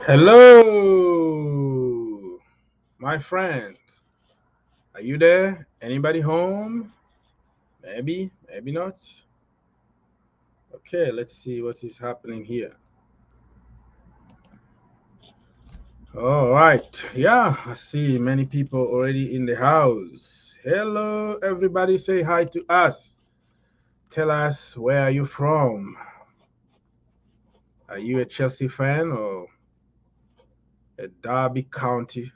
Hello, my friend. Are you there? Anybody home? Maybe, maybe not. Okay, let's see what is happening here. All right. Yeah, I see many people already in the house. Hello, everybody. Say hi to us. Tell us where are you from? Are you a Chelsea fan or a Derby County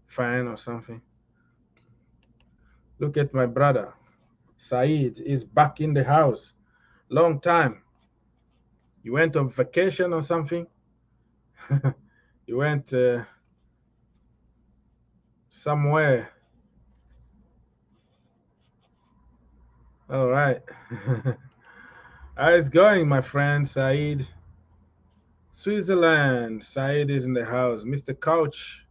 fan or something? Look at my brother. Saeed is back in the house. Long time. You went on vacation or something? You went somewhere. All right. How is going, my friend Said? Switzerland. Said is in the house. Mr. Couch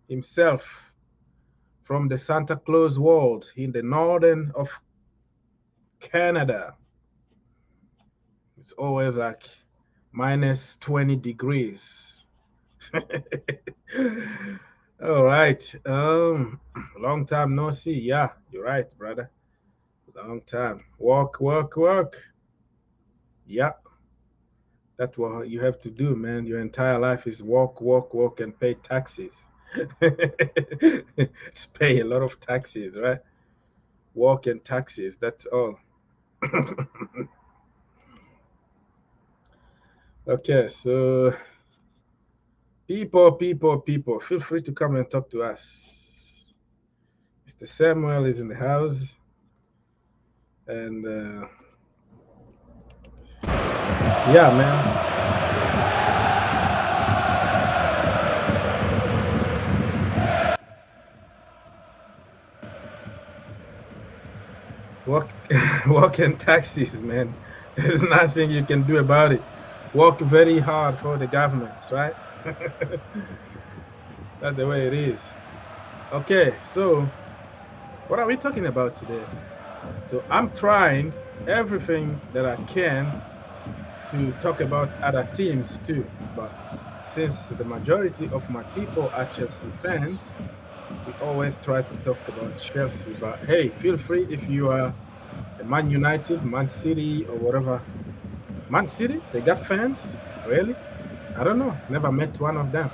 himself from the Santa Claus world in the northern of Canada. It's always like minus 20 degrees. All right. Long time no see. Yeah, you're right, brother. Long time. Work, work, work. Yeah, that's what you have to do, man. Your entire life is work, work, work, and pay taxes. Just pay a lot of taxes, right? Work and taxes. That's all. Okay, so people, feel free to come and talk to us. Mr. Samuel is in the house, and yeah, man. Work, work and taxes, man. There's nothing you can do about it. Work very hard for the government, right? That's the way it is. Okay, so what are we talking about today? So I'm trying everything that I can to talk about other teams too. But since the majority of my people are Chelsea fans, we always try to talk about Chelsea. But hey, feel free if you are a Man United, Man City, or whatever. Man City, they got fans? Really? I don't know. Never met one of them.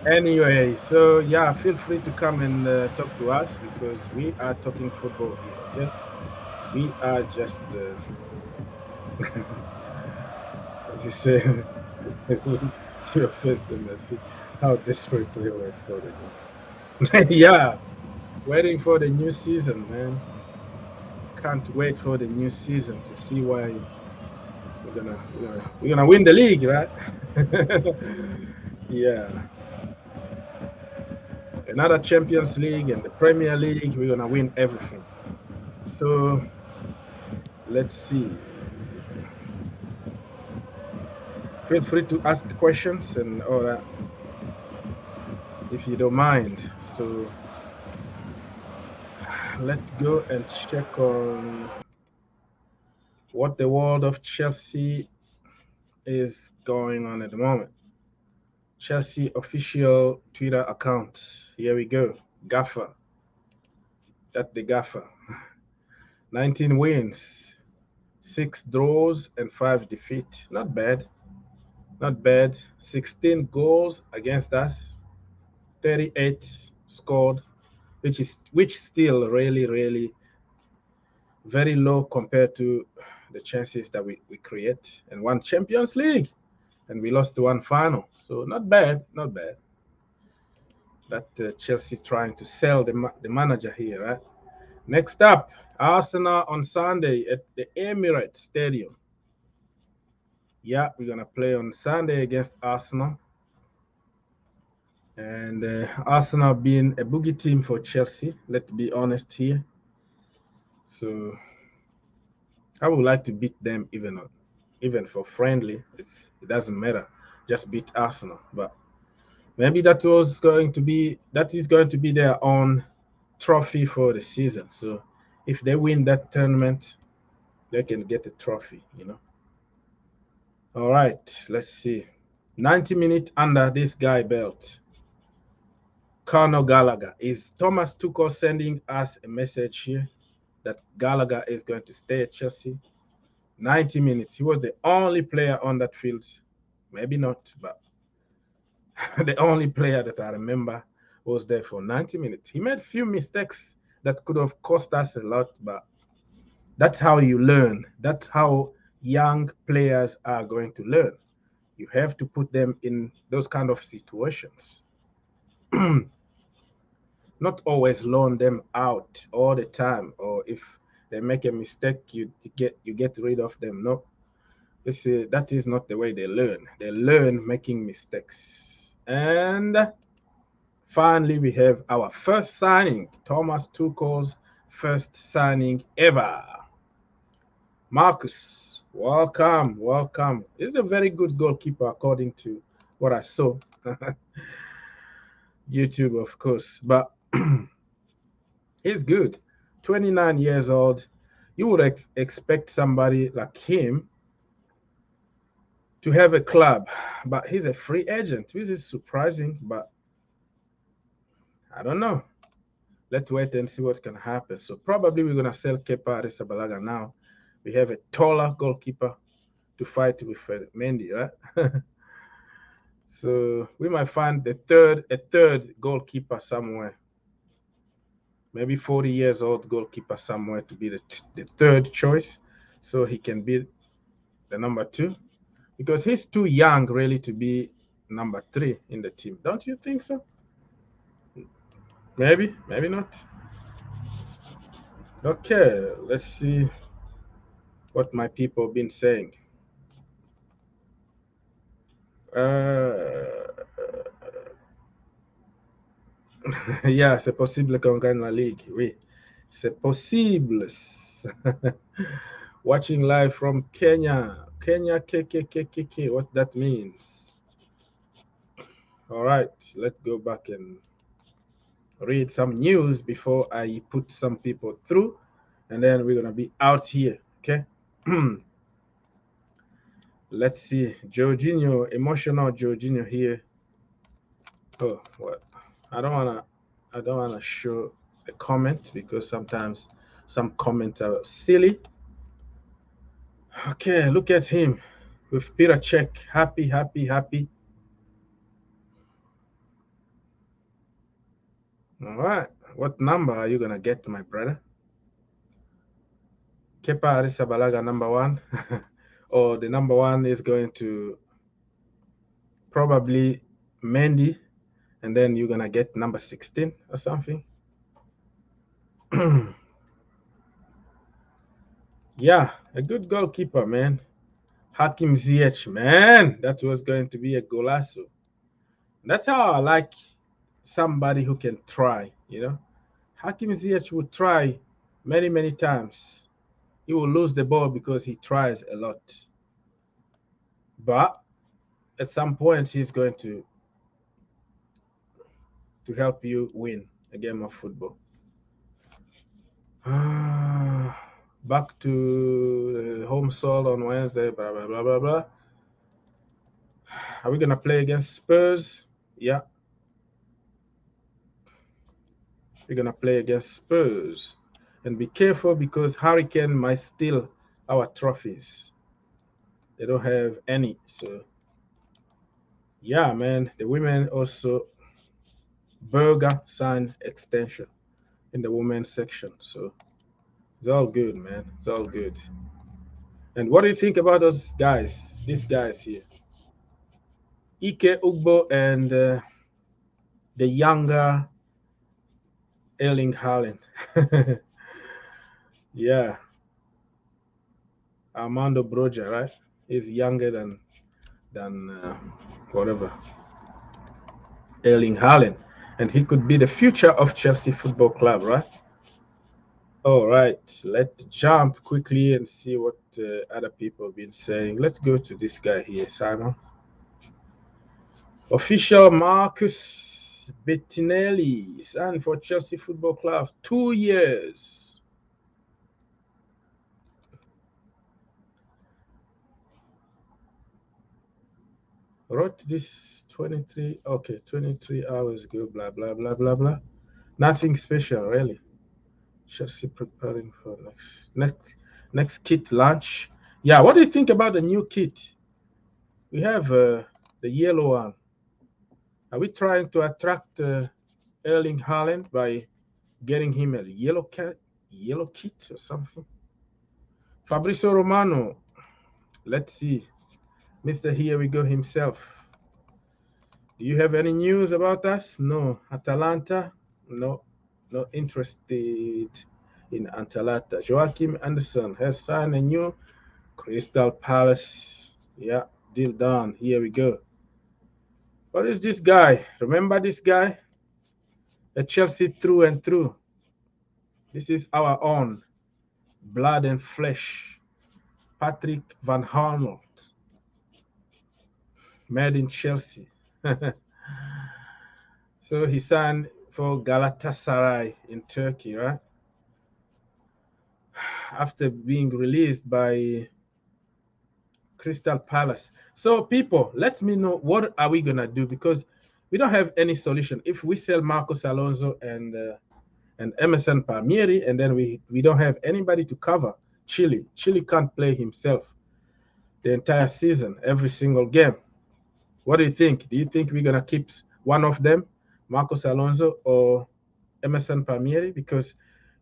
Anyway, so yeah, feel free to come and talk to us because we are talking football here, okay? We are just, as you say, look at your face and see how desperately wait for the game. Yeah, waiting for the new season, man. Can't wait for the new season to see why we're gonna win the league, right? Yeah, another Champions League and the Premier League. We're gonna win everything. So let's see. Feel free to ask questions and all that if you don't mind. So let's go and check on what the world of Chelsea is going on at the moment. Chelsea official Twitter account. Here we go. Gaffer. That's the gaffer. 19 wins, 6 draws, and 5 defeats. Not bad. Not bad. 16 goals against us, 38 scored, which still really very low compared to the chances that we create. And one Champions League, and we lost one final. So not bad, not bad. That Chelsea trying to sell the manager here, right? Next up, Arsenal on Sunday at the Emirates Stadium. Yeah, we're gonna play on Sunday against Arsenal, and Arsenal being a boogie team for Chelsea. Let's be honest here. So I would like to beat them even for friendly. It doesn't matter. Just beat Arsenal. But maybe that is going to be their own trophy for the season. So if they win that tournament, they can get a trophy. All right, let's see. 90 minutes under this guy belt. Conor Gallagher. Is Thomas Tuchel sending us a message here that Gallagher is going to stay at Chelsea? 90 minutes. He was the only player on that field. Maybe not, but the only player that I remember was there for 90 minutes. He made a few mistakes that could have cost us a lot, but that's how you learn. That's how young players are going to learn. You have to put them in those kind of situations. Not always loan them out all the time, or if they make a mistake, you get rid of them. No, that is not the way they learn. They learn making mistakes. And finally, we have our first signing, Thomas Tuchel's first signing ever. Marcus, welcome, welcome. He's a very good goalkeeper, according to what I saw. YouTube, of course, but he's good. 29 years old. You would expect somebody like him to have a club, but he's a free agent, which is surprising, but I don't know. Let's wait and see what can happen. So probably we're gonna sell Kepa Arrizabalaga now. We have a taller goalkeeper to fight with Mendy, right? So we might find a third goalkeeper somewhere. Maybe 40 years old goalkeeper somewhere to be the third choice, so he can be the number 2, because he's too young really to be number 3 in the team. Don't you think so? Maybe, maybe not. Okay, let's see what my people have been saying. Yeah, c'est possible qu'on gagne la ligue. Oui, c'est possible. Watching live from Kenya. Kenya, KKKKK, what that means. All right, let's go back and read some news before I put some people through, and then we're gonna be out here. Okay. Let's see. Jorginho, emotional Jorginho here. Oh, what? I don't wanna show a comment because sometimes some comments are silly. Okay, look at him with Peter Check. Happy, happy, happy. All right. What number are you gonna get, my brother? Kepa Arrizabalaga number 1. Or the number 1 is going to probably Mendy, and then you're gonna get number 16 or something. Yeah, a good goalkeeper, man. Hakim Ziyech, man, that was going to be a golazo. That's how I like somebody who can try, you know. Hakim Ziyech will try many, many times. He will lose the ball because he tries a lot. But at some point, he's going to help you win a game of football. Back to the home soil on Wednesday, blah, blah, blah, blah, blah. Are we going to play against Spurs? Yeah. We're going to play against Spurs. And be careful because Hurricane might steal our trophies. They don't have any. So, yeah, man. The women also, Berger signed extension in the women's section. So, it's all good, man. It's all good. And what do you think about those guys? These guys here, Ike Ugbo and the younger Erling Haaland. Yeah, Armando Broja, right? He's younger than whatever Erling Haaland, and he could be the future of Chelsea Football Club, right? All right, let's jump quickly and see what other people have been saying. Let's go to this guy here, Simon. Official Marcus Bettinelli signed for Chelsea Football Club, 2 years. Wrote this 23, okay, 23 hours ago, blah, blah, blah, blah, blah. Nothing special, really. Chelsea preparing for next kit launch. Yeah, what do you think about the new kit? We have the yellow one. Are we trying to attract Erling Haaland by getting him a yellow kit or something? Fabrizio Romano, let's see. Mr. Here we go himself. Do you have any news about us? No. Atalanta? No. Not interested in Atalanta. Joachim Anderson has signed a new Crystal Palace. Yeah, deal done. Here we go. What is this guy? Remember this guy? A Chelsea through and through. This is our own blood and flesh. Patrick Van Arnold, made in Chelsea. So he signed for Galatasaray in Turkey, right? After being released by Crystal Palace. So people, let me know what are we gonna do because we don't have any solution. If we sell Marcos Alonso and Emerson Palmieri, and then we don't have anybody to cover Chile. Chile can't play himself the entire season, every single game. What do you think? Do you think we're gonna keep one of them, Marcos Alonso or Emerson Palmieri? Because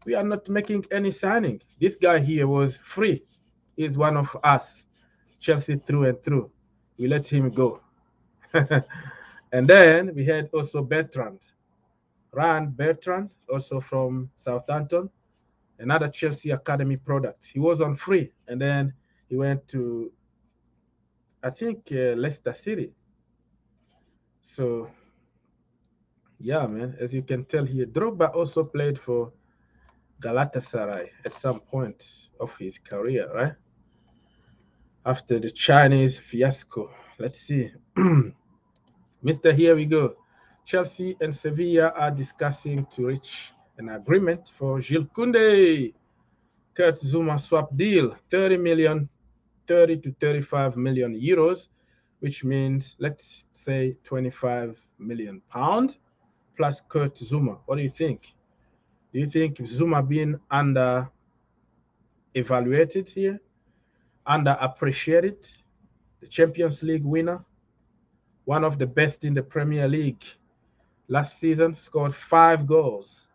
we are not making any signing. This guy here was free. He's one of us, Chelsea through and through. We let him go. And then we had also Bertrand, Rand Bertrand, also from Southampton, another Chelsea Academy product. He was on free, and then he went to, I think, Leicester City. So, yeah, man, as you can tell here, Drogba also played for Galatasaray at some point of his career, right? After the Chinese fiasco. Let's see. Mr. Here we go. Chelsea and Sevilla are discussing to reach an agreement for Jules Kounde. Kurt Zouma swap deal, 30 million, 30 to 35 million euros, which means let's say 25 million pounds plus Kurt Zouma. What do you think? Do you think Zouma being under evaluated here, under appreciated? The Champions League winner, one of the best in the Premier League last season, scored 5 goals.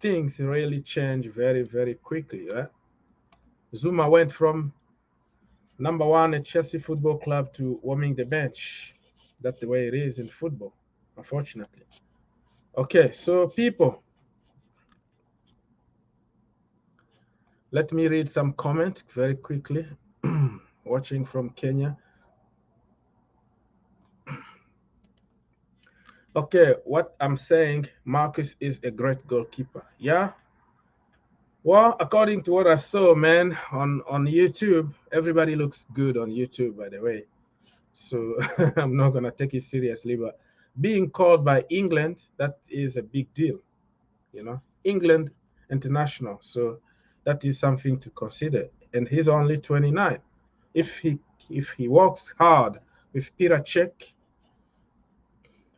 Things really change very, very quickly. Right? Zuma went from number one at Chelsea Football Club to warming the bench. That's the way it is in football, unfortunately. Okay, so people, let me read some comments very quickly. Watching from Kenya. Okay, what I'm saying, Marcus is a great goalkeeper. Yeah. Well, according to what I saw, man, on YouTube, everybody looks good on YouTube, by the way. So I'm not gonna take it seriously, but being called by England, that is a big deal, England international. So that is something to consider. And he's only 29. If he works hard with Peter Cech,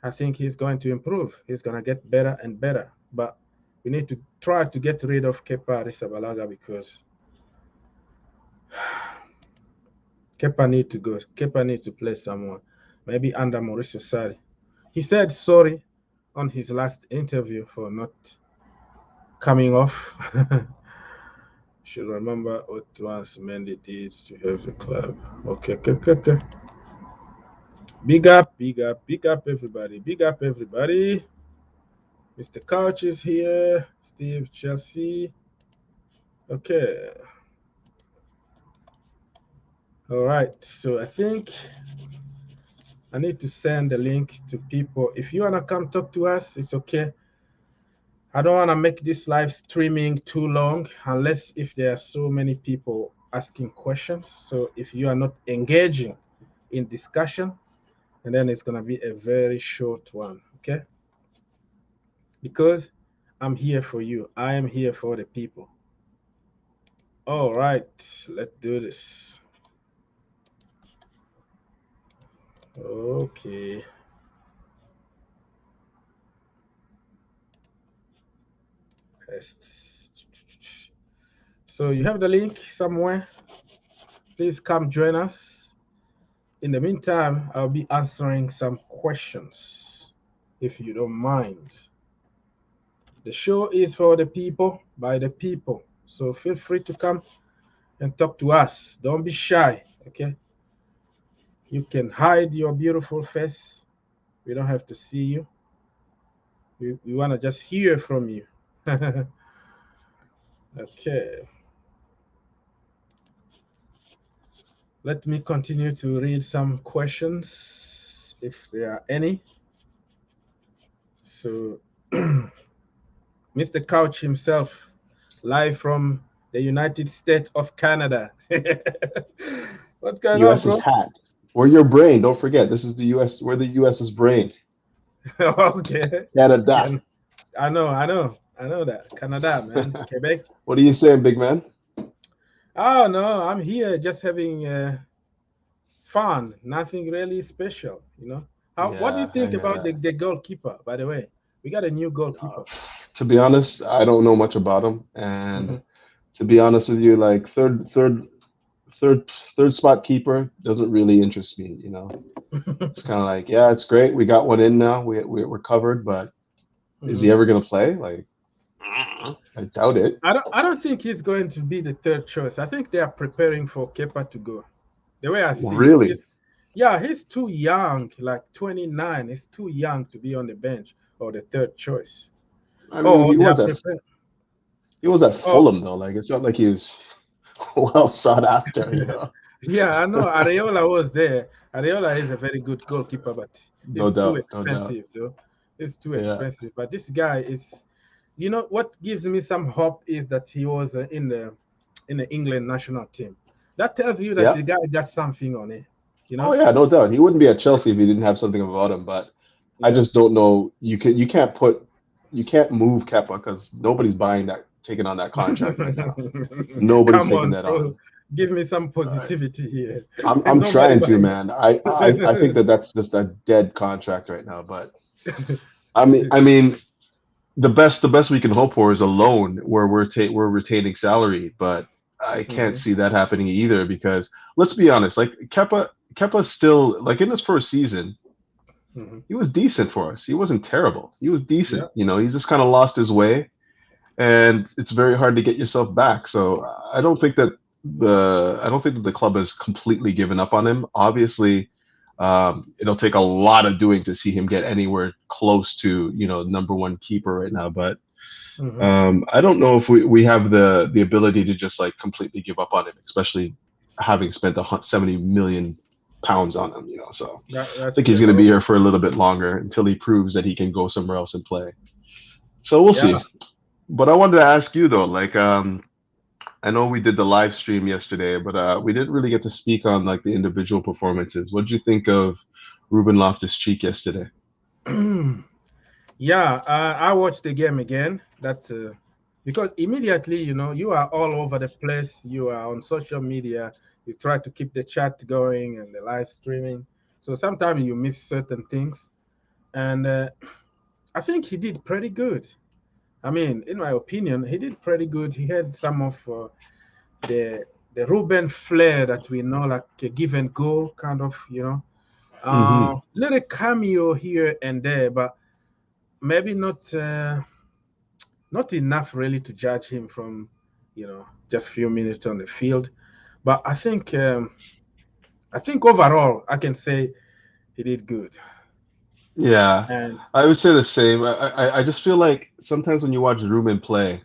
I think he's going to improve. He's gonna get better and better. But we need to try to get rid of Kepa Arrizabalaga because Kepa need to go. Kepa need to play someone. Maybe under Mauricio Sarri. He said sorry on his last interview for not coming off. Should remember what once Mendy did to help the club. Okay. Big up, everybody. Big up, everybody. Mr. Couch is here. Steve Chelsea. Okay. All right. So I think I need to send the link to people. If you want to come talk to us, it's okay. I don't want to make this live streaming too long unless if there are so many people asking questions. So if you are not engaging in discussion, and then it's going to be a very short one, okay? Because I'm here for you. I am here for the people. All right, let's do this. Okay. Test. So you have the link somewhere. Please come join us. In the meantime, I'll be answering some questions, if you don't mind. The show is for the people, by the people. So feel free to come and talk to us. Don't be shy, okay? You can hide your beautiful face. We don't have to see you. We want to just hear from you. Okay. Let me continue to read some questions, if there are any. So, Mr. Couch himself, live from the United States of Canada. What's going on, U.S. is bro? hat. We're your brain. Don't forget, this is the U.S. We're the U.S.'s brain. Okay. Canada. Can I know that. Canada, man. Quebec. What are you saying, big man? Oh no, I'm here just having fun. Nothing really special, you know. How? What do you Yeah, I think hear about that. the goalkeeper? By the way, we got a new Uh, goalkeeper. to be honest, I don't know much about him, Hmm. and to be honest with you, like third spot keeper doesn't really interest me. It's kind of like, yeah, it's great. We got one in now. We're covered, but is he Hmm. ever gonna play? Like, I doubt it. I don't think he's going to be the third choice. I think they are preparing for Kepa to go. The way I see it, Really? yeah, he's too young, like 29. He's too young to be on the bench or the third choice. I mean, Oh, they are prepared. he was at Oh, Fulham though. Like, it's not like he's well sought after. yeah, I know. Areola was there. Areola is a very good goalkeeper, but No it's too doubt, no doubt. expensive, though. It's too Yeah, expensive. But this guy is, what gives me some hope is that he was in the England national team. That tells you that yeah. the guy got something on it. You Oh know? yeah, no doubt. He wouldn't be at Chelsea if he didn't have something about him. But I Yeah. just don't know. You can't move Kepa because nobody's buying that, taking on that contract right now. Nobody's Come taking on, that bro. on. Give me some Uh, positivity here. I'm Nobody trying to, buying man. I think it. that that's just a dead contract right now. But I mean, the best we can hope for is a loan where we're retaining salary, but I can't Mhm, see that happening either because let's be honest, like Kepa still like in his first season, mhm. he was decent for us. He wasn't terrible. He was Yeah. decent. He's just kind of lost his way, and it's very hard to get yourself back. So I don't think that the club has completely given up on him. Obviously, it'll take a lot of doing to see him get anywhere close to number one keeper right now. But Mhm. I don't know if we have the ability to just like completely give up on him, especially having spent £70 million on him. So I That's think he's a going to lot be of here money. for a little bit longer until he proves that he can go somewhere else and play. So we'll Yeah. see. But I wanted to ask you though, like, I know we did the live stream yesterday, but we didn't really get to speak on like the individual performances. What did you think of Ruben Loftus-Cheek yesterday? Yeah, I watched the game again. That's because immediately, you are all over the place. You are on social media. You try to keep the chat going and the live streaming. So sometimes you miss certain things. And I think he did pretty good. I mean, in my opinion, he did pretty good. He had some of the the Ruben flair that we know, like a give and go kind of, Hmm. little cameo here and there, but maybe not enough really to judge him from, just few minutes on the field. But I think overall I can say he did good. Yeah, And I would say the same. I just feel like sometimes when you watch Ruben play,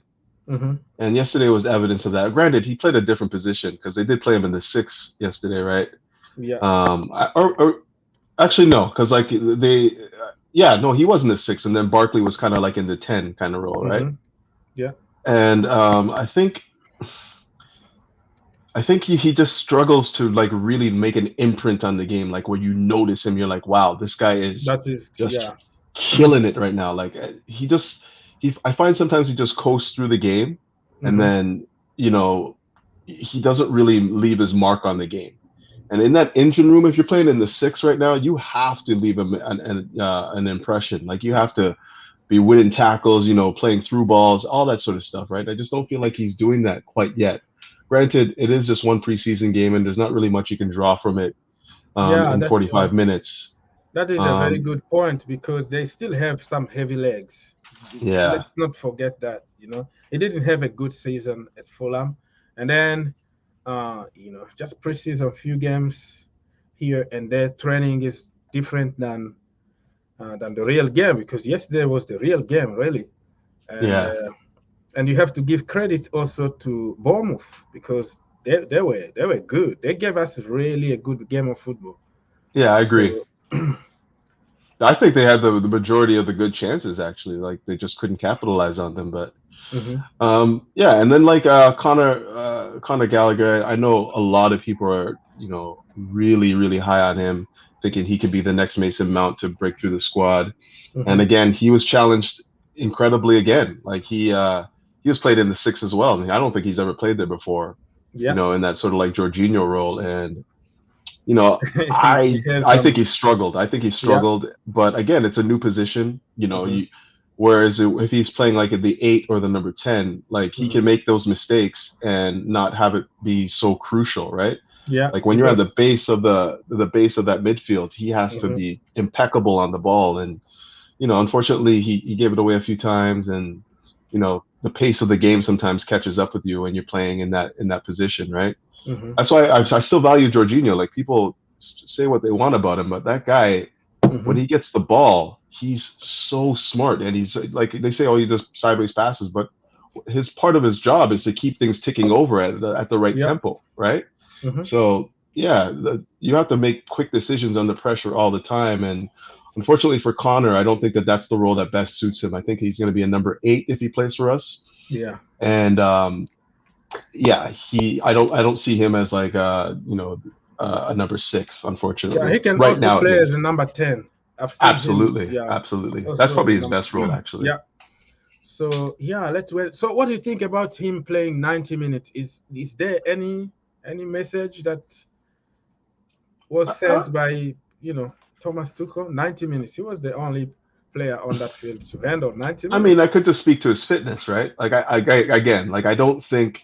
mhm, and yesterday was evidence of that. Granted, he played a different position because they did play him in the six yesterday, right? yeah, Or actually no, because like yeah, no, he was in the six, and then Barkley was kind of like in the 10 kind of role, right? mhm, yeah, And I think he just struggles to like really make an imprint on the game, like where you notice him, you're like, wow, this guy is that is, just yeah. killing it right now. Like I find sometimes he just coasts through the game, and Hmm. then you know he doesn't really leave his mark on the game. And in that engine room, if you're playing in the six right now, you have to leave an impression. Like you have to be winning tackles, playing through balls, all that sort of stuff, right? I just don't feel like he's doing that quite yet. Granted, it is just one preseason game, and there's not really much you can draw from it Yeah, in 45 minutes. that is a very Um, good point because they still have some heavy legs. yeah, Let's not forget that. He didn't have a good season at Fulham, and then just preseason, few games here and there. Training is different than the real game because yesterday was the real game, really. And yeah, uh, and you have to give credit also to Bournemouth because they were good. They gave us really a good game of football. yeah, I agree. So I think they had the majority of the good chances actually. Like they just couldn't capitalize on them. But mhm, yeah, and then like Connor Gallagher, I know a lot of people are really really high on him, thinking he could be the next Mason Mount to break through the squad. And mhm. again, he was challenged incredibly again. Like he was played in the six as well. I mean, I don't think he's ever played there before. Yeah, In that sort of like Jorginho role, and you know, he has I think some. he struggled. I think he Yeah. struggled, but again, it's a new position. Mhm, Whereas if he's playing like at the eight or the number 10, like he mhm. can make those mistakes and not have it be so crucial, right? Yeah, Like when you're at the because base of the base of that midfield, he has to mhm, be impeccable on the ball. And unfortunately, he gave it away a few times, and the pace of the game sometimes catches up with you when you're playing in that position, right? mhm, That's why I still value Jorginho. Like people say what they want about him, but that guy, when mhm. he gets the ball, he's so smart, and he's like they say, oh, he does sideways passes, but his part of his job is to keep things ticking over at the right Yeah. tempo, right? Mhm. So yeah, you have to make quick decisions under pressure all the time, and unfortunately for Connor, I don't think that that's the role that best suits him. I think he's going to be a number 8 if he plays for us, Yeah. and yeah, I don't see him as like a number 6, Yeah, unfortunately, he can right also now at play as a least. number 10. I've seen him, Absolutely, yeah, absolutely. That's also as probably a his number. best role, actually. Yeah. So yeah, let's wait. So what do you think about him playing 90 minutes? Is there any message that was Uh, sent by Thomas Tuchel? 90 minutes. He was the only player on that field to handle 90 I mean, minutes. I could just speak to his fitness, right? Like again, like I don't think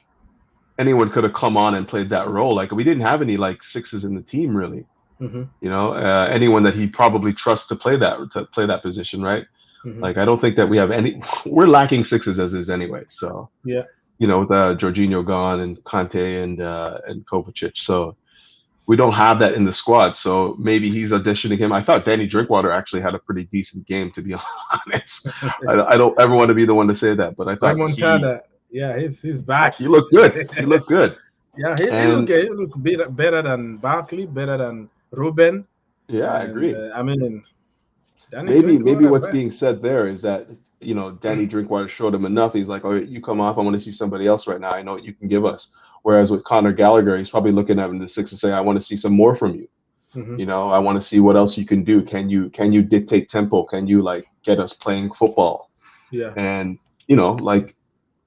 anyone could have come on and played that role. Like we didn't have any like sixes in the team, really. Mm-hmm. Anyone that he probably trusts to play that position, right? Mm-hmm. Like I don't think that we have any. We're lacking sixes as is anyway. So Yeah. with Jorginho gone and Conte and Kovacic, so we don't have that in the squad. So maybe he's auditioning him. I thought Danny Drinkwater actually had a pretty decent game, to be honest. I don't ever want to be the one to say that, but I thought he Remontada. Yeah, he's back. he looked good. He looked good, Yeah, and he look better than Barkley, better than Ruben, yeah, I and agree. I mean Danny Maybe Drinkwater. what's being said there is that Danny Drinkwater showed him enough. He's like, oh, you come off. I want to see somebody else right now. I know what you can give us. Whereas with Conor Gallagher, he's probably looking at him in the six and saying, I want to see some more from you. Hmm. I want to see what else you can do. Can you dictate tempo? Can you like get us playing football? Yeah. And like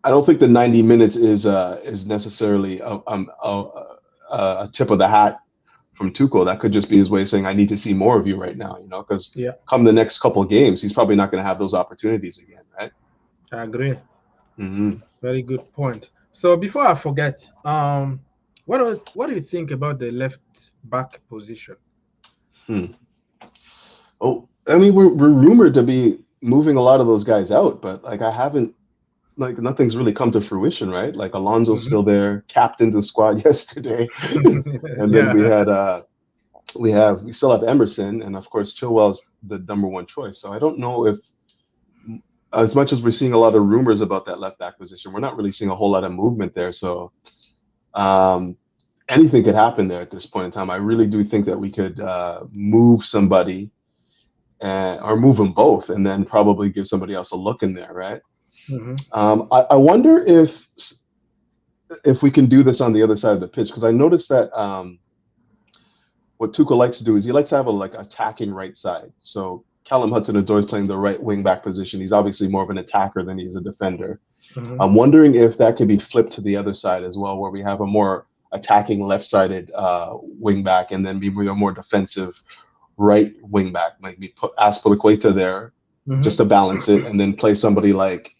I don't think the 90 minutes is necessarily a tip of the hat from Tuchel. That could just be his way of saying, I need to see more of you right now, because Yeah, come the next couple of games, he's probably not going to have those opportunities again, right? I agree. Hmm. Very good point. So before I forget, what do you think about the left back position? Hmm. Oh, I mean, we're rumored to be moving a lot of those guys out, but like I haven't, like nothing's really come to fruition, right? Like Alonso's Hmm. still there, captained the squad yesterday, and then we Yeah, had we still have Emerson, and of course Chilwell's the number one choice. So I don't know if, as much as we're seeing a lot of rumors about that left back position, we're not really seeing a whole lot of movement there. So um, anything could happen there at this point in time. I really do think that we could move somebody or move them both, and then probably give somebody else a look in there, right? hmm, I wonder if we can do this on the other side of the pitch, because I noticed that what Tuchel likes to do is he likes to have a like attacking right side. So Callum Hudson-Odoi is playing the right wing back position. He's obviously more of an attacker than he's a defender. hmm. I'm wondering if that could be flipped to the other side as well, where we have a more attacking left-sided wing back, and then maybe a more defensive right wing back. Like we put Aspilicueta there Mm-hmm. just to balance it, and then play somebody like,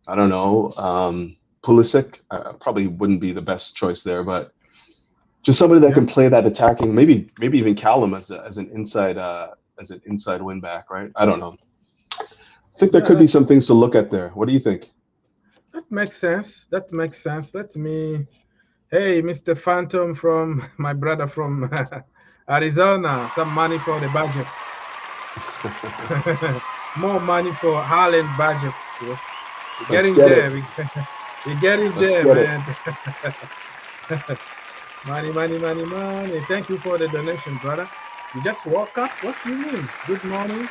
I don't know, Pulisic. Probably wouldn't be the best choice there, but just somebody that Yeah. can play that attacking. Maybe even Callum as an inside wing back, right? I don't know. I think there Yeah. could be some things to look at there. What do you think? That makes sense. That makes sense. Let me. Hey, Mr. Phantom from my brother from Arizona. Some money for the budget. More money for Haaland budget. We're Let's getting get it. there. We're getting Let's there, get it. man. Money, money, money, money. Thank you for the donation, brother. You just woke up? What do you mean? Good morning.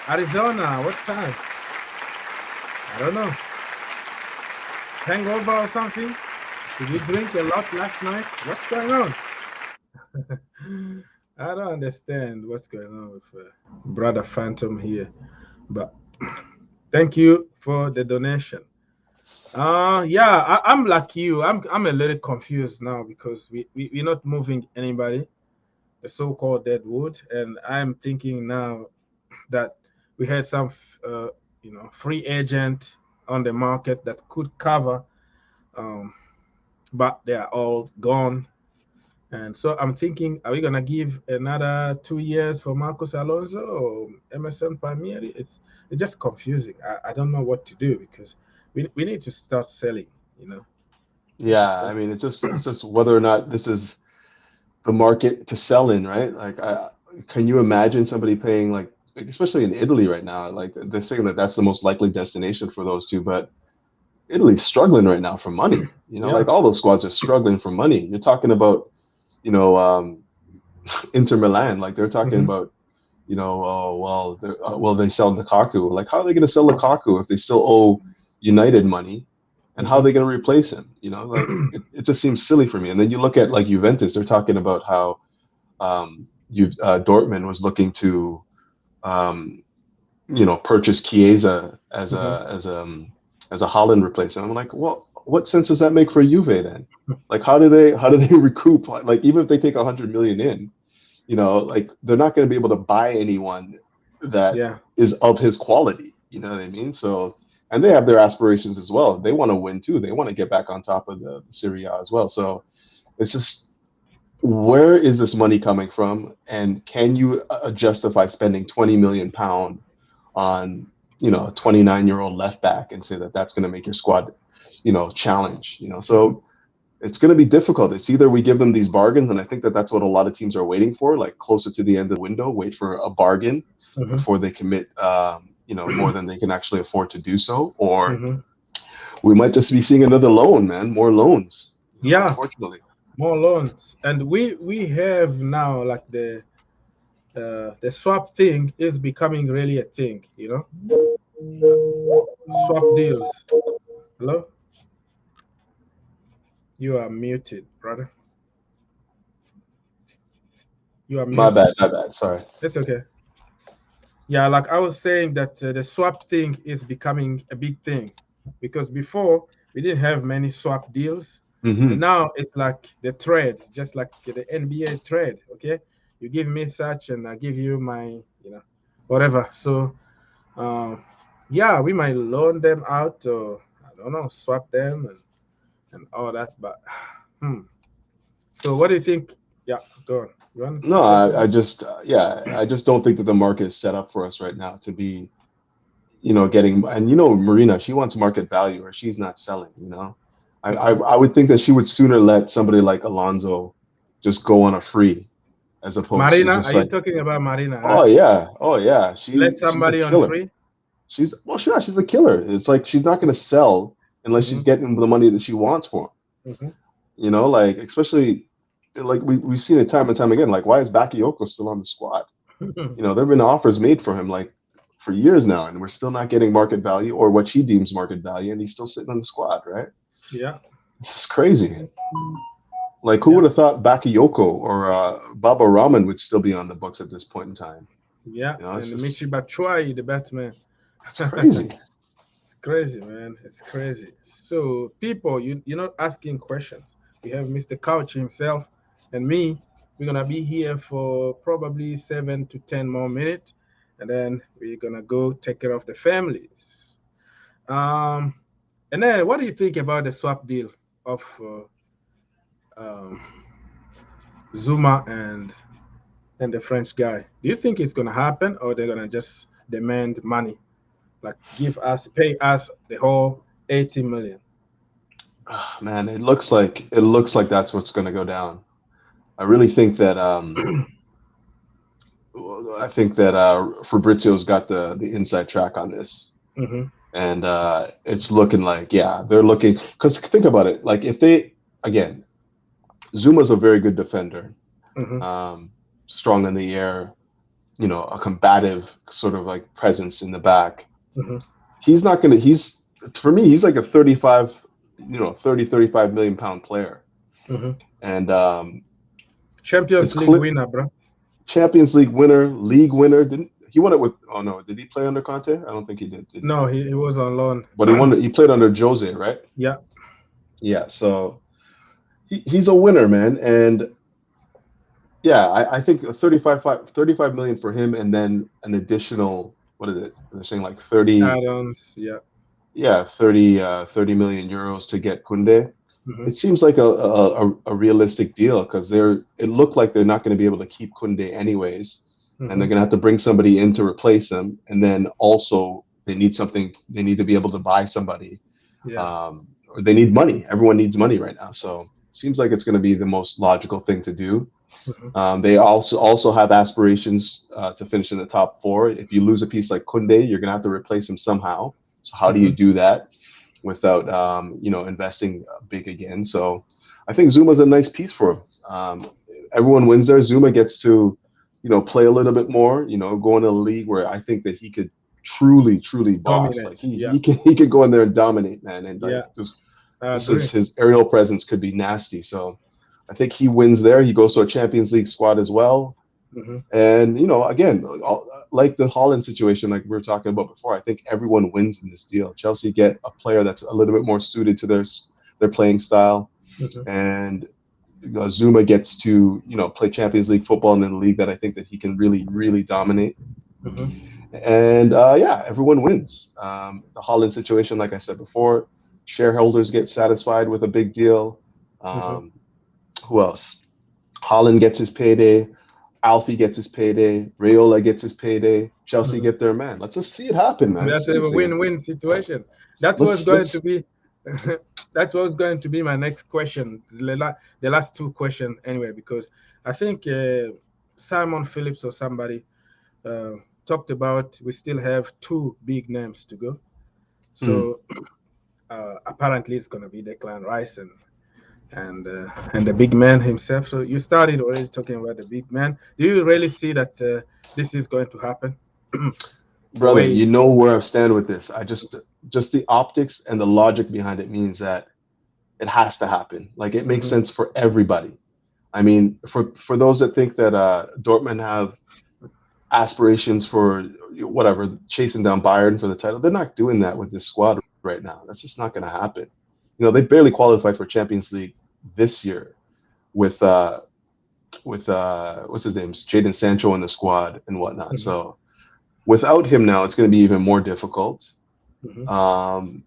Arizona, what time? I don't know. Hangover or something? Did you drink a lot last night? What's going on? I don't understand what's going on with brother Phantom here. But thank you for the donation. Yeah, I'm like you. I'm a little confused now because we're not moving anybody, the so-called dead wood, and I'm thinking now that we had some free agent on the market that could cover, um, but they are all gone. And so I'm thinking, are we gonna give another 2 years for Marcos Alonso or Emerson Palmieri? It's just confusing. I don't know what to do because we need to start selling. You know, need to Yeah, I start. mean, it's just whether or not this is the market to sell in, right? Like, can you imagine somebody paying like especially in Italy right now? Like they're saying that that's the most likely destination for those two, but Italy's struggling right now for money. Yeah. Like all those squads are struggling for money. You're talking about, you know, Inter Milan, like they're talking Hmm. about, oh well, they sell Lukaku. Like, how are they going to sell Lukaku if they still owe United money, and how are Hmm. they going to replace him? Like it just seems silly for me. And then you look at like Juventus, they're talking about how Dortmund was looking to um, purchase Chiesa Hmm. as a Haaland replacement. I'm like, well, what sense does that make for Juve then? Like, how do they recoup? Like, even if they take 100 million in, like they're not going to be able to buy anyone that Yeah. is of his quality. You know what I mean? So, and they have their aspirations as well. They want to win too. They want to get back on top of the Serie A as well. So it's just, where is this money coming from, and can you justify spending 20 million pound on a 29-year-old left back and say that that's going to make your squad challenge? Hmm. So it's going to be difficult. It's either we give them these bargains, and I think that that's what a lot of teams are waiting for, like closer to the end of the window, wait for a bargain Hmm. before they commit, more than they can actually afford to do so, or Hmm. we might just be seeing another loan, man, more loans, Yeah. unfortunately. More loans, and we have now like the swap thing is becoming really a thing. Swap deals. Hello, you are muted, brother. You are My bad, muted. my bad. Sorry. It's okay. Yeah, like I was saying that the swap thing is becoming a big thing because before we didn't have many swap deals, but Hmm. now it's like the trade, just like the NBA trade. Okay, you give me such, and I give you my, whatever. So, um, yeah, we might loan them out or I don't know, swap them and all that. But, hmm. So, what do you think? Yeah, go on. You want to No, say I something? just, yeah, I just don't think that the market is set up for us right now to be, getting, and Marina, she wants market value or she's not selling. Hmm. I would think that she would sooner let somebody like Alonso just go on a free as opposed to Marina, are just you like, talking about Marina, oh right? yeah, oh yeah, Let she's a somebody on killer. free. She's a killer. It's like she's not going to sell unless she's Hmm. getting the money that she wants for him. Hmm. Like especially like we've seen it time and time again. Like, why is Bakayoko still on the squad? There have been offers made for him like for years now, and we're still not getting market value or what she deems market value, and he's still sitting on the squad, right? Yeah, This is crazy. Like, who yeah, would have thought Bakayoko or Baba Rahman would still be on the books at this point in time? yeah. It's And just, Michi Batshuayi, the Batman. it's crazy. It's crazy, man. It's crazy. So people, you're not asking questions. We have Mr. Couch himself and me. We're gonna be here for probably 7 to 10 more minutes, and then we're gonna go take care of the families. Um, and then, what do you think about the swap deal of um, Zuma and the French guy? Do you think it's gonna happen, or they're gonna just demand money, like pay us the whole 80 million? Ah, man, it looks like that's what's going to go down. I really think that Fabrizio's got the inside track on this, Hmm. and it's looking like, yeah, they're looking, because think about it, like if they, again, Zuma's a very good defender, Hmm. um, strong in the air, a combative sort of like presence in the back. Hmm. He's not gonna. He's For me, he's like a 35 million pound player, Hmm. and it's Champions League clear. winner, bro. Champions League winner, league winner. Didn't he won it with? Oh no, did he play under Conte? I don't think he did. Did he? No, he was on loan. But he won. He played under Jose, right? Yeah. Yeah. So he's a winner, man. And yeah, I think 35 million for him, and then an additional, what is it? They're saying like 30. Add-ons. Yeah. Yeah, 30 million euros to get Kounde. Hmm. It seems like a realistic deal because it looked like they're not going to be able to keep Kounde anyways, and Hmm. they're going to have to bring somebody in to replace him, and then also they need to be able to buy somebody, Yeah. or they need money. Everyone needs money right now, so it seems like it's going to be the most logical thing to do. Hmm. They also have aspirations to finish in the top four. If you lose a piece like Kounde, you're going to have to replace him somehow. So how do you Hmm. do that without investing big again? So I think Zuma's a nice piece for him. Everyone wins there. Zuma gets to play a little bit more. Go in a league where I think that he could truly boss. Like Dominate. he Yeah. he can he could go in there and dominate, man, and like Yeah. I just agree. his aerial presence could be nasty. So I think he wins there. He goes to a Champions League squad as well. Hmm. And again, like the Haaland situation, like we were talking about before, I think everyone wins in this deal. Chelsea get a player that's a little bit more suited to their playing style, Hmm. and Zuma gets to play Champions League football in a league that I think that he can really dominate. Hmm. And yeah, everyone wins. The Haaland situation, like I said before, shareholders get satisfied with a big deal. Hmm. Um, who else? Haaland gets his payday. Alfie gets his payday. Rayola gets his payday. Chelsea Hmm. get their man. Let's just see it happen, man. That's a Seriously. win-win situation. That was Let's going to let's be that was going to be my next question. The last two questions anyway, because I think Simon Phillips or somebody uh, talked about we still have two big names to go. mm, So apparently it's going to be Declan Rice and the big man himself. So you started already talking about the big man. Do you really see that this is going to happen? The brother, way you it's know where I stand with this. I just the optics and the logic behind it means that it has to happen. Like it makes Mhm, sense for everybody. I mean, for those that think that Dortmund have aspirations for whatever chasing down Bayern for the title, they're not doing that with this squad right now. That's just not going to happen. They barely qualified for Champions League this year with what's his name, Jaden Sancho in the squad and whatnot. mhm, So without him now, it's going to be even more difficult. mhm, Um,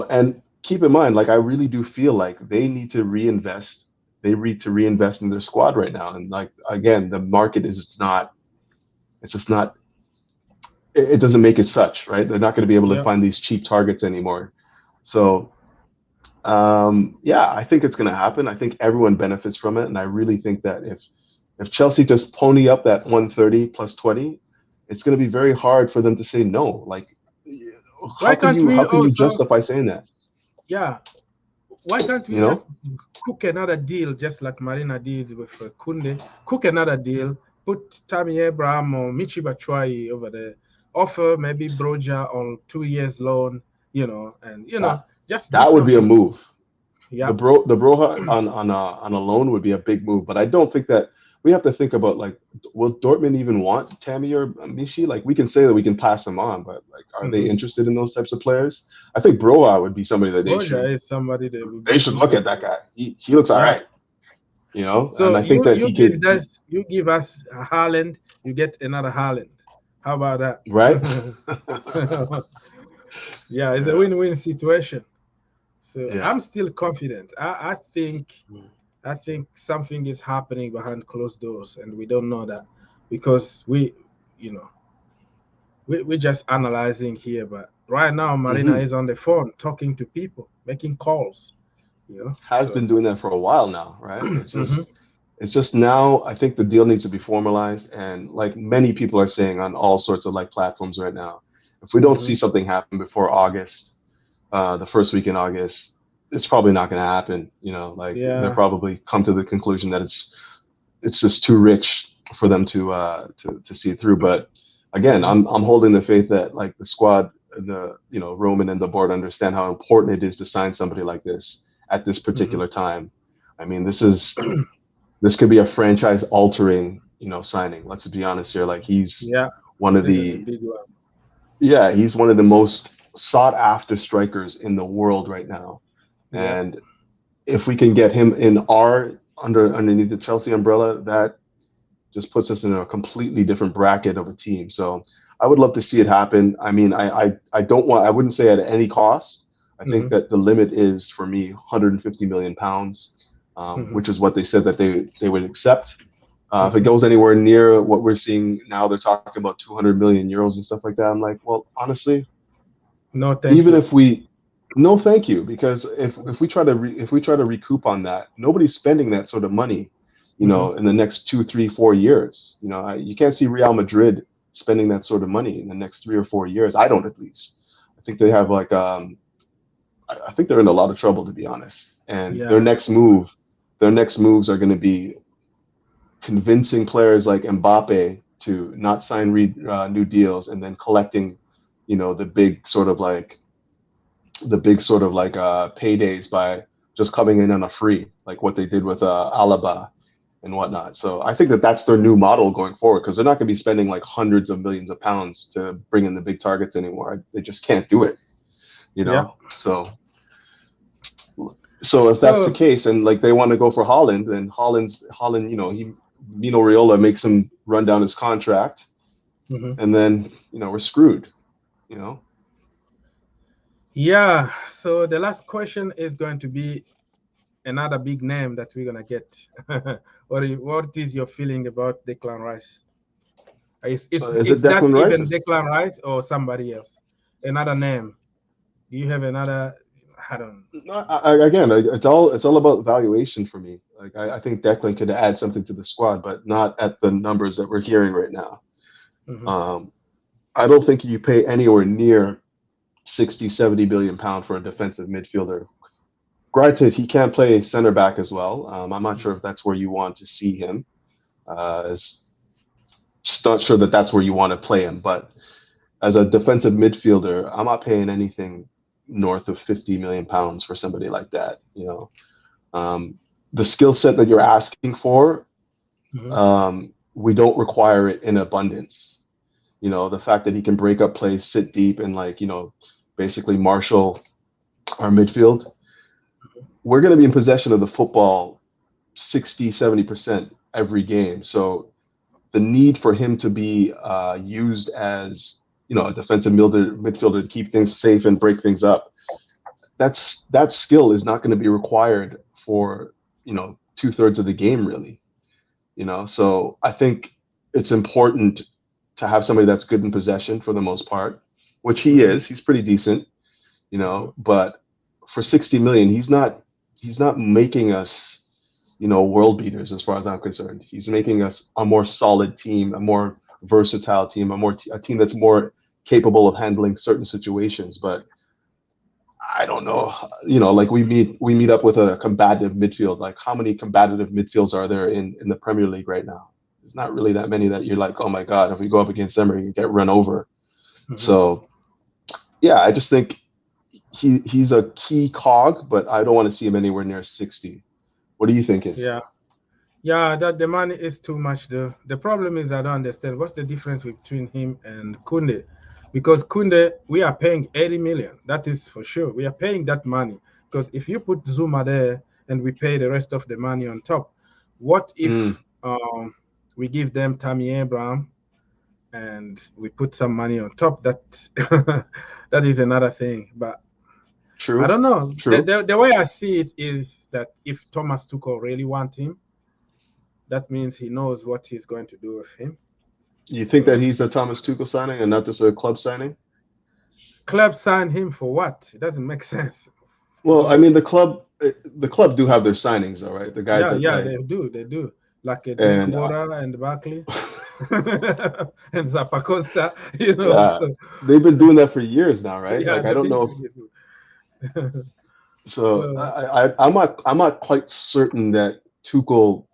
and keep in mind, like I really do feel like they need to reinvest. They need to reinvest in their squad right now. And like again, the market is just not. It's just not. It doesn't make it such, right? They're not going to be able to yeah, find these cheap targets anymore. So yeah, I think it's going to happen. I think everyone benefits from it, and I really think that if Chelsea just pony up that 130 plus 20, it's going to be very hard for them to say no. Like, why can't how we can you also, justify saying that? yeah, why can't we You know? just cook another deal just like Marina did with Kounde? Cook another deal, put Tammy Abraham or Michi Batshuayi over there, offer maybe Broja on 2 years loan, and That just do that would be a something. move. Yeah. The Broha on a loan would be a big move, but I don't think that. we have to think about like, will Dortmund even want Tammy or Mishi? Like, we can say that we can pass them on, but like, are they Hmm. interested in those types of players? I think Broha would be somebody that Broja is somebody that would they be should look at that interested. guy. He looks all Yeah. right, you know, and So I think that you he give could, us a Haaland, you get another Haaland. How about right? that? Yeah, it's a Yeah, win-win situation. So yeah. I'm still confident. I think something is happening behind closed doors, and we don't know that because you know, we're just analyzing here. But right now, Marina Hmm. is on the phone talking to people, making calls. You know, Has so been doing that for a while now, right? hmm. It's just now I think the deal needs to be formalized, and like many people are saying on all sorts of like platforms right now, if we don't see Hmm. something happen before August, the first week in August, it's probably not going to happen. You know, like they're Yeah. probably come to the conclusion that it's just too rich for them to see it through. But again, Hmm. I'm holding the faith that like the squad, the Roman and the board understand how important it is to sign somebody like this at this Hmm. particular time. I mean, this could be a franchise altering signing. Let's be honest here. Like Yeah, one of this is a the big one. he's one of the most sought after strikers in the world right now. Yeah. And if we can get him in our underneath the Chelsea umbrella, that just puts us in a completely different bracket of a team. So I would love to see it happen. I mean, I wouldn't say at any cost. I think Hmm. that the limit is for me 150 million pounds, Hmm. which is what they said that they would accept. If it Hmm. goes anywhere near what we're seeing now, they're talking about 200 million euros and stuff like that. I'm like, well, honestly, No, thank even you. if we no thank you, because if we try to if we try to recoup on that, nobody's spending that sort of money Hmm. in the next 2 3 4 years. You can't see Real Madrid spending that sort of money in the next 3 or 4 years. I don't, at least. I think they have like I think they're in a lot of trouble, to be honest, and Yeah. their next moves are going to be convincing players like Mbappe to not sign new deals, and then collecting the big sort of like paydays by just coming in on a free, like what they did with Alaba and whatnot. So I think that that's their new model going forward, because they're not going to be spending like hundreds of millions of pounds to bring in the big targets anymore. They just can't do it, you Yeah. know. So if that's the So case, and like they want to go for Haaland, then Holland, he Mino Raiola makes him run down his contract, mhm. and then we're screwed. You know, Yeah. So the last question is going to be another big name that we're gonna get. What is your feeling about Declan Rice? is Is it that Declan even Rice? Declan Rice or somebody else? Another name? Do you have another? I don't. No, again, it's all about valuation for me. Like I think Declan could add something to the squad, but not at the numbers that we're hearing right now. Mhm. Um, I don't think you pay anywhere near 60, 70 billion pound for a defensive midfielder. Granted, he can play center back as well. I'm not sure Mhm. if that's where you want to see him. It's just not sure that that's where you want to play him. But as a defensive midfielder, I'm not paying anything north of 50 million pounds for somebody like that. The skill set that you're asking for, Mhm. we don't require it in abundance. The fact that he can break up plays, sit deep, and basically marshal our midfield. We're going to be in possession of the football 60, 70% every game. So the need for him to be used as a defensive midfielder to keep things safe and break things up, that skill is not going to be required for 2/3 of the game, really. So I think it's important to have somebody that's good in possession for the most part, which he Mhm. is. He's pretty decent, Mhm. but for 60 million, he's not making us world beaters as far as I'm concerned. He's making us a more solid team, a more versatile team, a team that's more capable of handling certain situations. But I don't know, like we meet up with a combative midfield. Like, how many combative midfields are there in the Premier League right now? There's not really that many that you're like, oh my God, if we go up against them, we get run over. Mhm. So yeah, I just think he's a key cog, but I don't want to see him anywhere near 60. What are you thinking? Yeah. Yeah, that the money is too much though. The problem is I don't understand what's the difference between him and Kunde. Because Kunde, we are paying 80 million. That is for sure. We are paying that money. Because if you put Zuma there and we pay the rest of the money on top, what Mm, if we give them Tammy Abraham and we put some money on top? That that is another thing. But I true, don't know. The, true. the, the way I see it is that if Thomas Tuchel really want him, that means he knows what he's going to do with him. You think that So he's a Thomas Tuchel signing and not just a club signing? club signed him for what? It doesn't make sense. Well, I What? mean, the club do have their signings, all right. The guys Yeah, that yeah, like they do. Like a and Drinkwater and Barkley and Zappacosta, you know. yeah, So they've been doing that for years now, right? yeah, Like I they've don't been know if doing this. so. So I'm not quite certain that Tuchel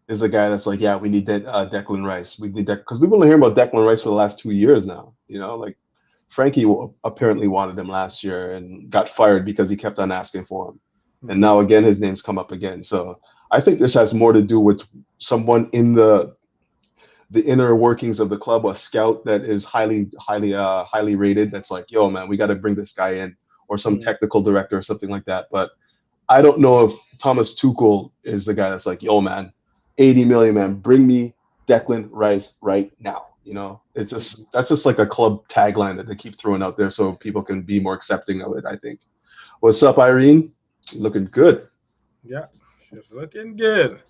is a guy that's like, yeah, we need Declan Rice. We need because we've been hearing about Declan Rice for the last 2 years now. Like Frankie apparently wanted him last year and got fired because he kept on asking for him, and mhm, now again his name's come up again. So I think this has more to do with someone in the inner workings of the club, a scout that is highly rated. That's like, yo, man, we got to bring this guy in, or some mhm. technical director or something like that. But I don't know if Thomas Tuchel is the guy that's like, yo, man, 80 million, man, bring me Declan Rice right now. It's just that's just like a club tagline that they keep throwing out there so people can be more accepting of it, I think. What's up, Irene? Looking good. Yeah, she's looking good.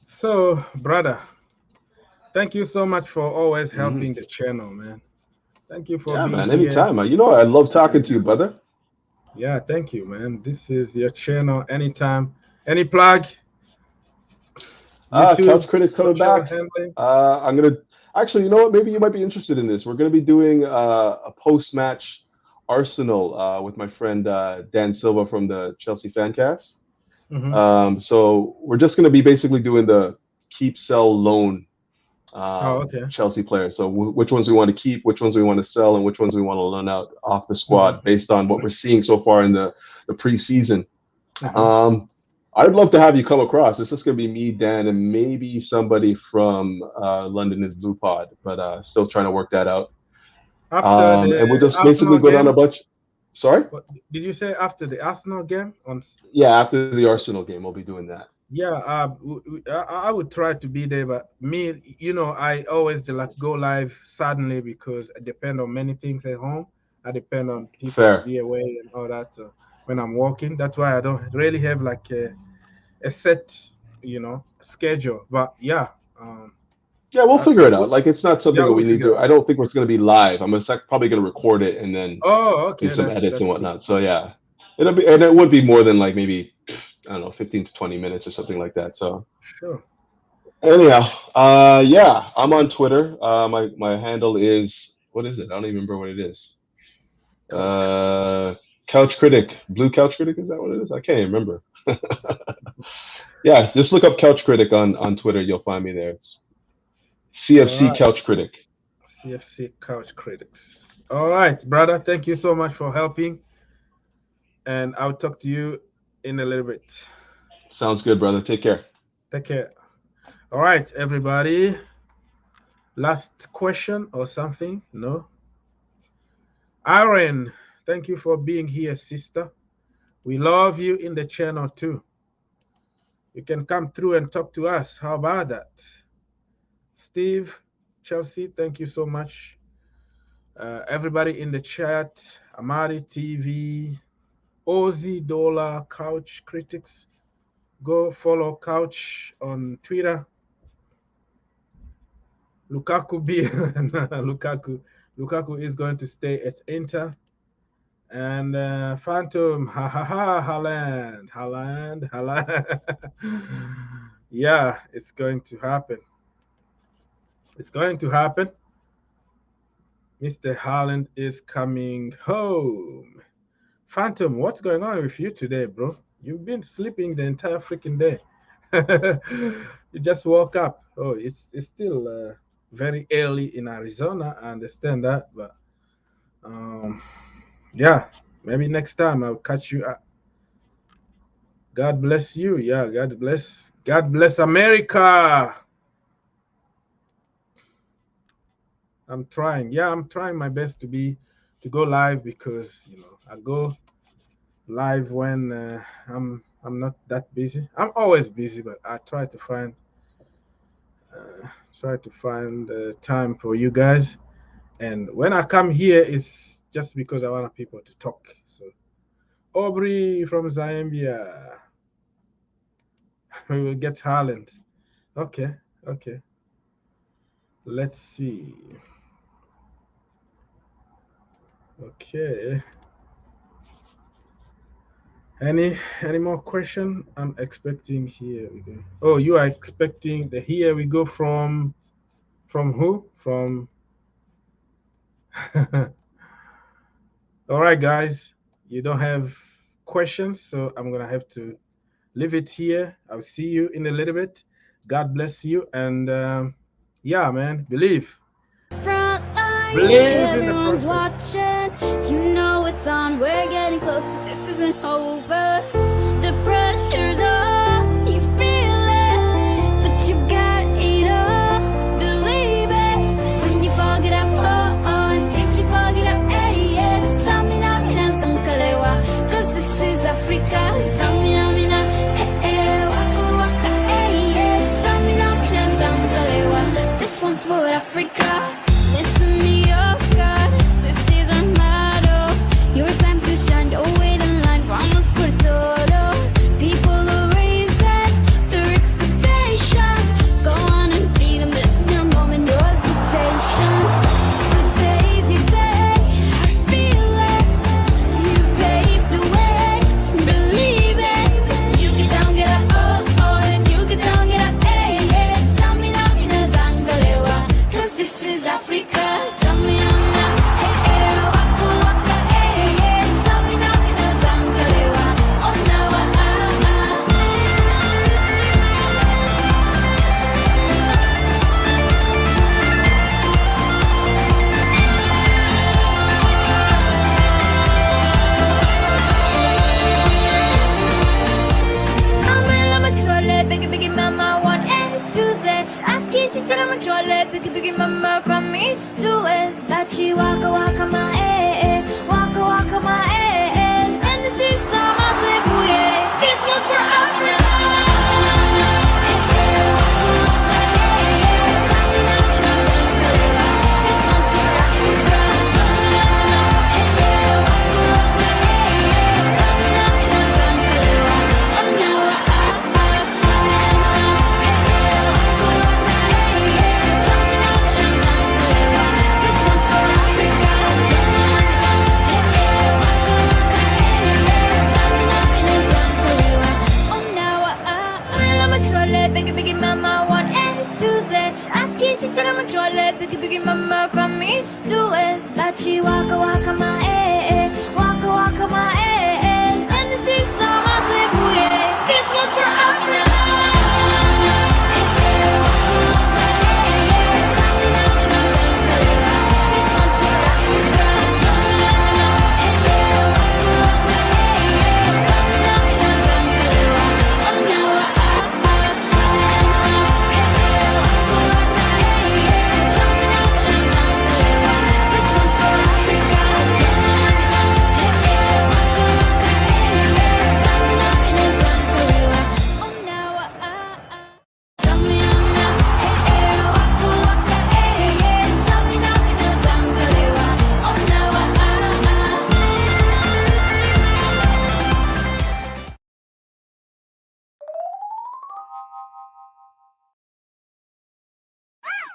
So, brother, thank you so much for always Hmm. helping the channel, man. Thank you for Yeah, being man, here. anytime. I love talking to And you, brother. yeah, thank you, man. This is your channel anytime. Any plug, YouTube, Couch Critic coming social back. handling? I'm gonna actually, you know what? Maybe you might be interested in this. We're gonna be doing a post-match Arsenal with my friend Dan Silva from the Chelsea Fancast. Hmm. So we're just gonna be basically doing the keep, sell, loan Oh, okay. Chelsea players. So which ones we want to keep, which ones we want to sell, and which ones we want to loan out off the Hmm. squad based on what we're seeing so far in the preseason. Hmm. Um, I'd love to have you come across. It's just gonna be me, Dan, and maybe somebody from London is Blue Pod, but still trying to work that out. After the And we'll just basically Arsenal go down a game, bunch. Sorry? what did you say? After the Arsenal game on? Yeah, after the Arsenal game, we'll be doing that. Yeah, I would try to be there, but me, I always like go live suddenly because I depend on many things at home. I depend on people to Fair. be away and all that. So when I'm working, that's why I don't really have like a set, schedule. But yeah, Yeah, we'll I, figure I it would. out. Like it's not something Yeah, that we'll we need figure to. it I out. don't think it's going to be live. I'm just like, probably going to record it and then Oh, do okay, some that's edits and that's good. whatnot. So yeah, it'll That's be, good. and it would be more than like maybe I don't know, 15 to 20 minutes or something like that. So Sure. anyhow, yeah, I'm on Twitter. My handle is what is it? I don't even remember what it is. Couch critic. Uh, Couch Critic, Blue Couch Critic. Is that what it is? I can't even remember. Yeah, just look up Couch Critic on Twitter. You'll find me there. It's All CFC right. Couch Critic. CFC Couch Critics. All right, brother. Thank you so much for helping, and I'll talk to you in a little bit. Sounds good, brother. Take care. Take care. All right, everybody. Last question or something? No? Aaron, thank you for being here, sister. We love you in the channel too. You can come through and talk to us. How about that? Steve, Chelsea, thank you so much. Everybody in the chat, Amari TV, Ozzy Dollar, Couch Critics. Go follow Couch on Twitter. Lukaku be Lukaku is going to stay at Inter. And Phantom, ha ha ha, Haaland. Yeah, it's going to happen. It's going to happen. Mr. Haaland is coming home. Phantom, what's going on with you today, bro? You've been sleeping the entire freaking day. You just woke up. Oh, it's still very early in Arizona. I understand that, but um, yeah, maybe next time I'll catch you God bless you. Yeah, God bless America. I'm trying. Yeah, I'm trying my best to go live because I go live when I'm not that busy. I'm always busy, but I uh, try to find time for you guys. And when I come here, it's just because I want people to talk. So Aubrey from Zambia, we will get Haaland. Okay, okay. Let's see. Okay. Any more question? I'm expecting here we go. Oh, you are expecting the here we go from who? From all right, guys. You don't have questions, so I'm gonna have to leave it here. I'll see you in a little bit. God bless you, and yeah, man, Front line, believe in the everyone's process. watching. You know it's on. We're getting closer. This isn't over. The pressure's on. You feel it, but you got it all. Believe it. When you fall, get up, on. If you fall, get up, hey, yeah. Samina, mina, samkalewa. Cause this is Africa. Samina, mina, waka, waka, hey, yeah. Samina, mina, samkalewa. This one's for Africa. Listen me, oh God, this is our motto. Your time to shine, don't wait in line, vamos por todo. People are raising their expectations. Go on and feed them, this is your moment, no hesitation. Today's your day, I feel it. You've paved the way, believe it. You get down, get up, oh, you get down, get up, hey, hey. Samina, mina, zangalewa, cause this is Africa. Biggie mama, want A to Z. Ask easy, said I'm a troll. Biggie mama from east to west. Bachi waka waka my waka waka my and this is some of the booyah. This one's for Africa. Biggie mama, want A to Z. Ask easy, said I'm a troll. Biggie mama from east to west. Bachi waka waka my waka waka my and this is some of the booyah. This one's for Africa.